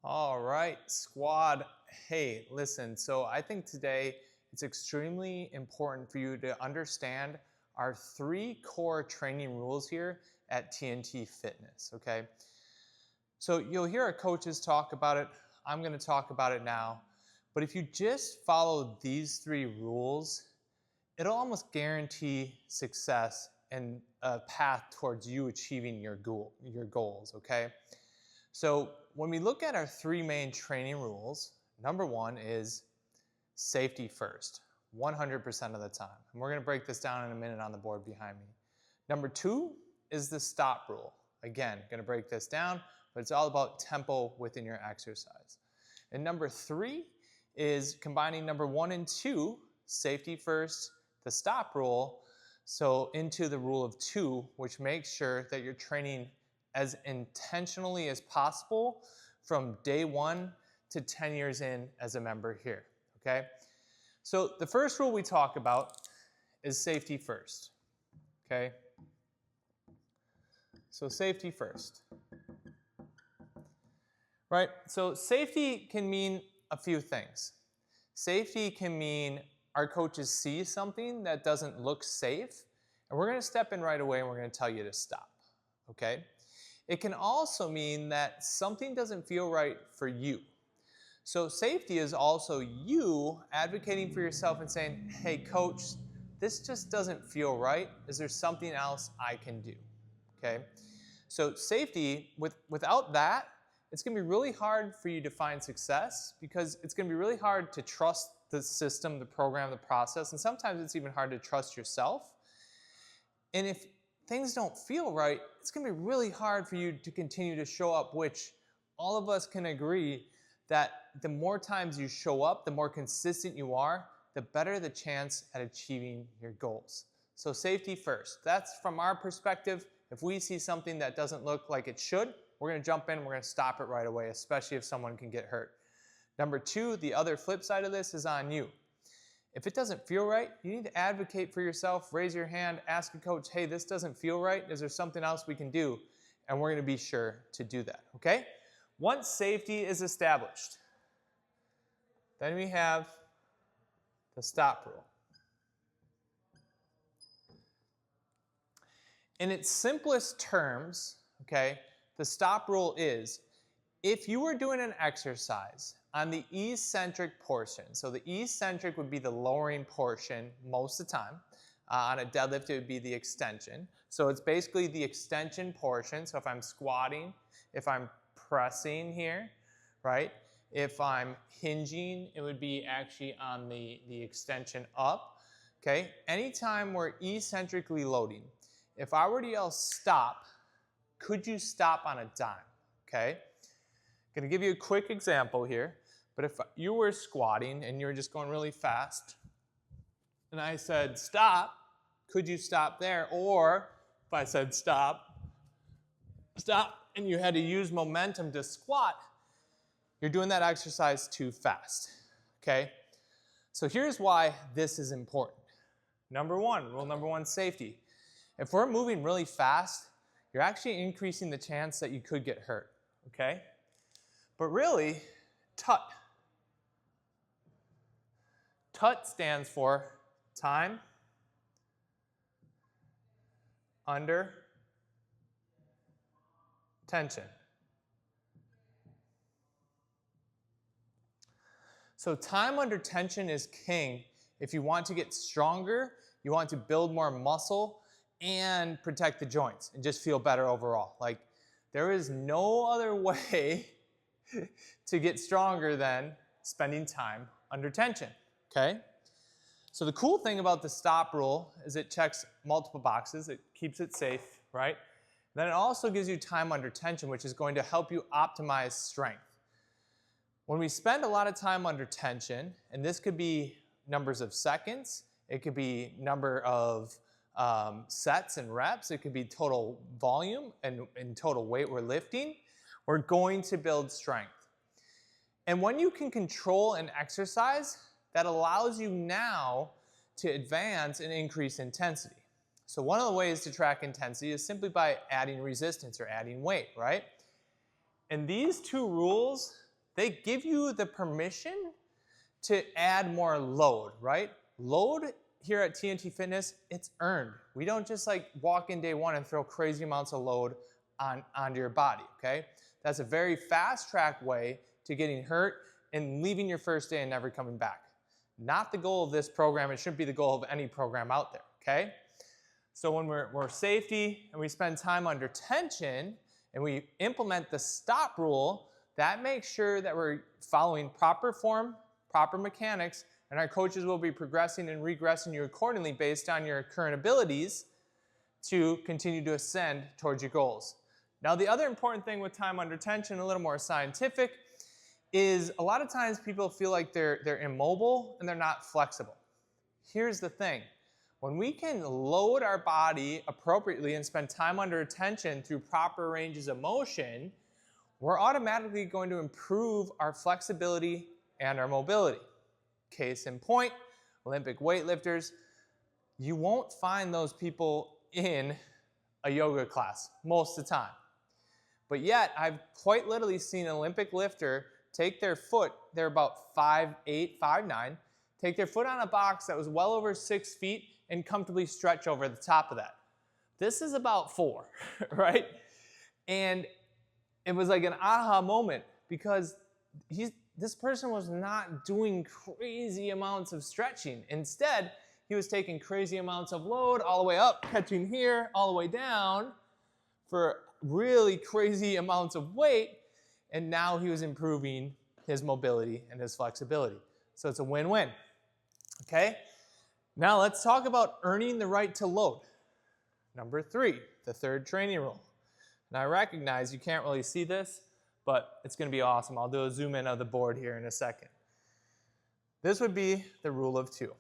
All right, squad. Hey, listen, so I think today it's extremely important for you to understand our 3 core training rules here at TNT Fitness, okay? So you'll hear our coaches talk about it. I'm going to talk about it now. But if you just follow these 3 rules, it'll almost guarantee success and a path towards you achieving your goals, okay? So when we look at our 3 main training rules, number 1 is safety first, 100% of the time. And we're going to break this down in a minute on the board behind me. Number 2 is the stop rule. Again, going to break this down, but it's all about tempo within your exercise. And number 3 is combining number 1 and 2, safety first, the stop rule, so into the rule of 2, which makes sure that you're training as intentionally as possible from day 1 to 10 years in as a member here, okay? So the first rule we talk about is safety first, okay? So safety first, right? So safety can mean a few things. Safety can mean our coaches see something that doesn't look safe, and we're going to step in right away and we're going to tell you to stop, okay? It can also mean that something doesn't feel right for you. So safety is also you advocating for yourself and saying, hey coach, this just doesn't feel right. Is there something else I can do? Okay. So safety, without that, it's going to be really hard for you to find success because it's going to be really hard to trust the system, the program, the process, and sometimes it's even hard to trust yourself. And if things don't feel right, it's going to be really hard for you to continue to show up, which all of us can agree that the more times you show up, the more consistent you are, the better the chance at achieving your goals. So safety first. That's from our perspective. If we see something that doesn't look like it should, we're going to jump in and we're going to stop it right away, especially if someone can get hurt. Number 2, the other flip side of this is on you. If it doesn't feel right, you need to advocate for yourself, raise your hand, ask a coach, hey, this doesn't feel right. Is there something else we can do? And we're going to be sure to do that, okay? Once safety is established, then we have the stop rule. In its simplest terms, okay, the stop rule is if you were doing an exercise on the eccentric portion, so the eccentric would be the lowering portion most of the time. On a deadlift, it would be the extension. So it's basically the extension portion. So if I'm squatting, if I'm pressing here, right? If I'm hinging, it would be actually on the extension up, okay? Anytime we're eccentrically loading, if I were to yell stop, could you stop on a dime, okay? I'm going to give you a quick example here, but if you were squatting and you were just going really fast, and I said stop, could you stop there? Or if I said stop, and you had to use momentum to squat, you're doing that exercise too fast, okay? So here's why this is important. Rule number 1, safety. If we're moving really fast, you're actually increasing the chance that you could get hurt, okay? But really, TUT. TUT stands for time under tension. So time under tension is king if you want to get stronger, you want to build more muscle, and protect the joints and just feel better overall. Like, there is no other way to get stronger than spending time under tension, okay? So the cool thing about the stop rule is it checks multiple boxes. It keeps it safe, right? Then it also gives you time under tension, which is going to help you optimize strength. When we spend a lot of time under tension, and this could be numbers of seconds, it could be number of sets and reps, it could be total volume and total weight we're lifting, we're going to build strength. And when you can control an exercise, that allows you now to advance and increase intensity. So one of the ways to track intensity is simply by adding resistance or adding weight, right? And these 2 rules they give you the permission to add more load, right? Load here at TNT Fitness, it's earned. We don't just like walk in day one and throw crazy amounts of load onto your body, okay? That's a very fast track way to getting hurt and leaving your first day and never coming back. Not the goal of this program. It shouldn't be the goal of any program out there, okay? So when we're safety and we spend time under tension and we implement the stop rule, that makes sure that we're following proper form, proper mechanics, and our coaches will be progressing and regressing you accordingly based on your current abilities to continue to ascend towards your goals. Now, the other important thing with time under tension, a little more scientific, is a lot of times people feel like they're immobile and they're not flexible. Here's the thing. When we can load our body appropriately and spend time under tension through proper ranges of motion, we're automatically going to improve our flexibility and our mobility. Case in point, Olympic weightlifters, you won't find those people in a yoga class most of the time. But yet, I've quite literally seen an Olympic lifter take their foot, they're about 5'8", 5'9", take their foot on a box that was well over 6 feet and comfortably stretch over the top of that. This is about 4, right? And it was like an aha moment because this person was not doing crazy amounts of stretching. Instead, he was taking crazy amounts of load all the way up, catching here, all the way down for really crazy amounts of weight, and now he was improving his mobility and his flexibility. So it's a win-win, okay? Now let's talk about earning the right to load. Number 3, the third training rule. Now I recognize you can't really see this, but it's gonna be awesome. I'll do a zoom in of the board here in a second. This would be the rule of 2.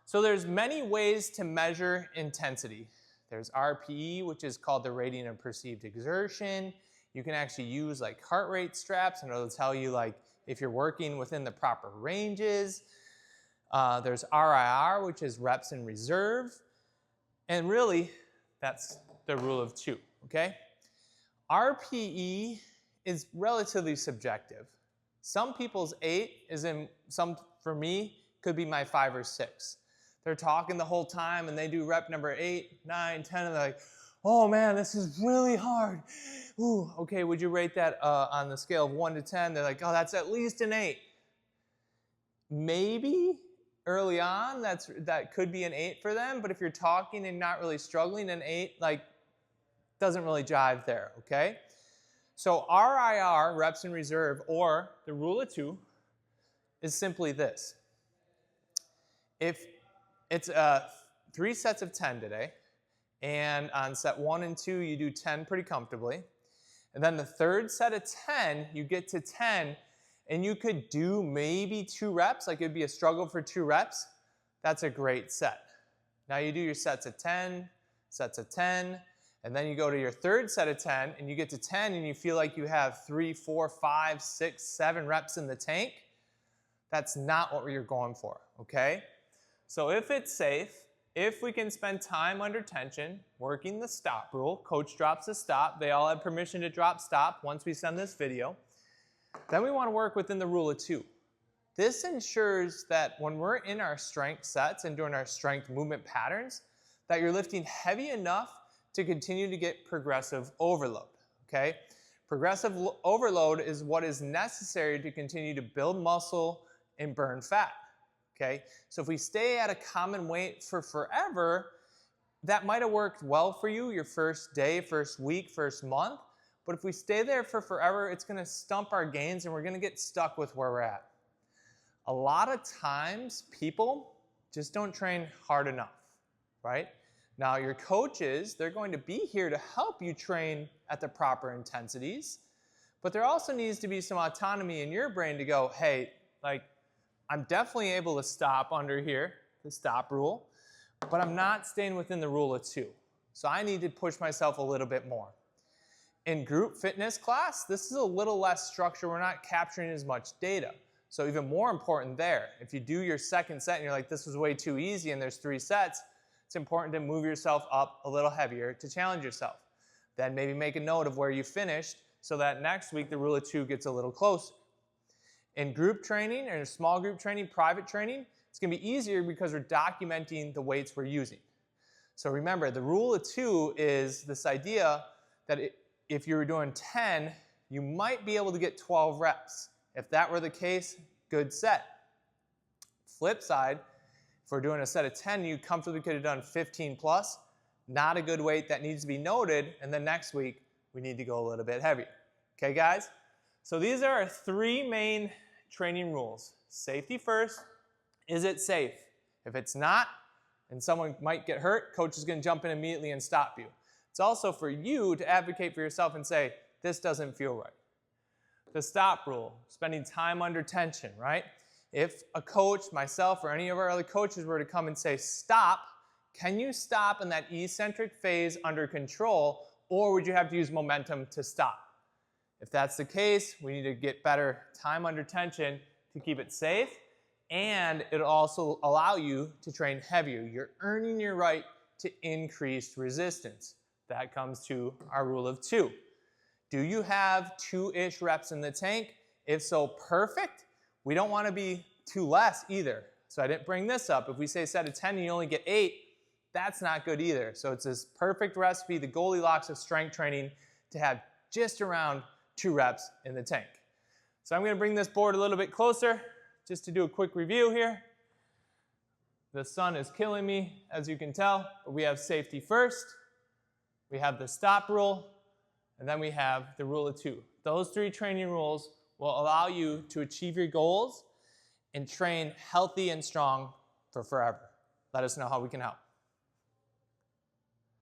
So there's many ways to measure intensity. There's RPE, which is called the rating of perceived exertion. You can actually use like heart rate straps and it'll tell you like if you're working within the proper ranges. There's RIR, which is reps in reserve. And really, that's the rule of 2, okay? RPE is relatively subjective. Some people's 8 is in, for me, could be my 5 or 6. They're talking the whole time and they do rep number 8, 9, 10, and they're like, oh man, this is really hard. Ooh, okay, would you rate that on the scale of 1 to 10? They're like, oh, that's at least an 8. Maybe early on, that could be an 8 for them, but if you're talking and not really struggling, an 8 like doesn't really jive there, okay? So RIR, reps in reserve, or the rule of 2, is simply this. If it's 3 sets of 10 today, and on set 1 and 2, you do 10 pretty comfortably. And then the third set of 10, you get to 10, and you could do maybe 2 reps, like it would be a struggle for 2 reps. That's a great set. Now you do your sets of 10, and then you go to your third set of 10, and you get to 10, and you feel like you have 3, 4, 5, 6, 7 reps in the tank. That's not what you're going for, okay? So if it's safe, if we can spend time under tension, working the stop rule, coach drops the stop, they all have permission to drop stop once we send this video, then we want to work within the rule of 2. This ensures that when we're in our strength sets and doing our strength movement patterns, that you're lifting heavy enough to continue to get progressive overload, okay? Progressive overload is what is necessary to continue to build muscle and burn fat. Okay, so if we stay at a common weight for forever, that might have worked well for you your first day, first week, first month. But if we stay there for forever, it's going to stump our gains and we're going to get stuck with where we're at. A lot of times, people just don't train hard enough, right? Now, your coaches, they're going to be here to help you train at the proper intensities. But there also needs to be some autonomy in your brain to go, hey, like, I'm definitely able to stop under here, the stop rule, but I'm not staying within the rule of 2. So I need to push myself a little bit more. In group fitness class, this is a little less structure. We're not capturing as much data. So even more important there, if you do your second set and you're like, this was way too easy and there's 3 sets, it's important to move yourself up a little heavier to challenge yourself. Then maybe make a note of where you finished so that next week the rule of 2 gets a little closer. In group training, or in small group training, private training, it's going to be easier because we're documenting the weights we're using. So remember, the rule of 2 is this idea that if you were doing 10, you might be able to get 12 reps. If that were the case, good set. Flip side, if we're doing a set of 10, you comfortably could have done 15 plus. Not a good weight, that needs to be noted, and then next week we need to go a little bit heavier. Okay, guys? So these are our 3 main training rules. Safety first. Is it safe? If it's not, and someone might get hurt, coach is going to jump in immediately and stop you. It's also for you to advocate for yourself and say, this doesn't feel right. The stop rule, spending time under tension, right? If a coach, myself, or any of our other coaches were to come and say, stop, can you stop in that eccentric phase under control, or would you have to use momentum to stop? If that's the case, we need to get better time under tension to keep it safe, and it'll also allow you to train heavier. You're earning your right to increased resistance. That comes to our rule of 2. Do you have 2-ish reps in the tank? If so, perfect. We don't want to be too less either. So I didn't bring this up. If we say set of 10 and you only get 8, that's not good either. So it's this perfect recipe, the Goldilocks of strength training, to have just around 2 reps in the tank. So I'm going to bring this board a little bit closer just to do a quick review here. The sun is killing me, as you can tell, but we have safety first, we have the stop rule, and then we have the rule of 2. Those 3 training rules will allow you to achieve your goals and train healthy and strong for forever. Let us know how we can help.